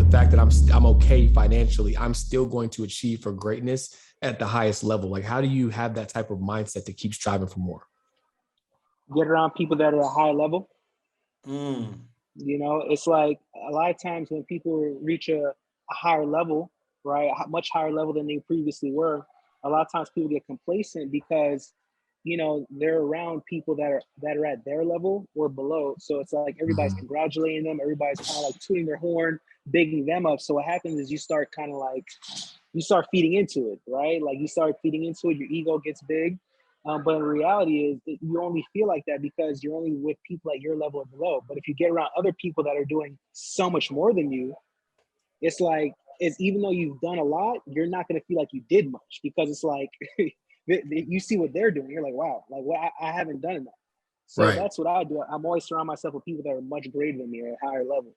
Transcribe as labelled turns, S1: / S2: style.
S1: fact that I'm okay financially, I'm still going to achieve for greatness at the highest level. Like, how do you have that type of mindset to keep striving for more?
S2: Get around people that are at a high level.
S3: Mm.
S2: You know, it's like a lot of times when people reach a higher level, right, a much higher level than they previously were, a lot of times people get complacent because, you know, they're around people that are at their level or below. So it's like everybody's
S1: Mhm.
S2: congratulating them, everybody's kind of like tooting their horn, bigging them up. So what happens is you start kind of like you start feeding into it, right? Like you start feeding into it, your ego gets big. But in reality, is that you only feel like that because you're only with people at your level or below. But if you get around other people that are doing so much more than you, it's like it's even though you've done a lot, you're not going to feel like you did much because it's like you see what they're doing. You're like, wow, like what I haven't done enough. So
S1: Right.
S2: that's what I do. I'm always surround myself with people that are much greater than me or at a higher level.